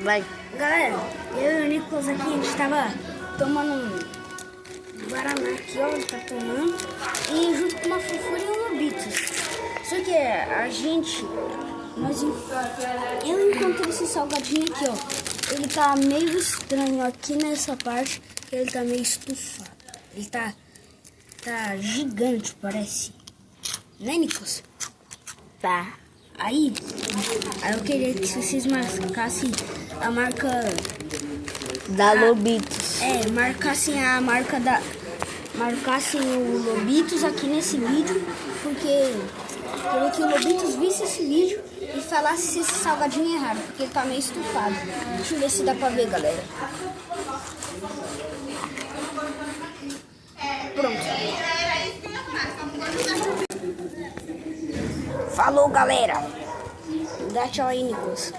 Vai. Galera, eu e o Nicolas aqui, a gente tava tomando um Guaraná aqui, ó, ele tá tomando. E junto com uma fofura e um Lobitos. Só que a gente, eu encontrei esse salgadinho aqui, ó. Ele tá meio estranho aqui nessa parte, ele tá meio estufado. Ele tá gigante, parece. Né, Nicolas? Tá. Aí eu queria que vocês marcassem a marca Da Lobitos. marcassem a marca da. Marcassem o Lobitos aqui nesse vídeo, porque eu queria que o Lobitos visse esse vídeo e falasse se esse salgadinho é errado, porque ele tá meio estufado. Deixa eu ver se dá pra ver, galera. Pronto. Falou, galera. Dá tchau aí, Nicolas.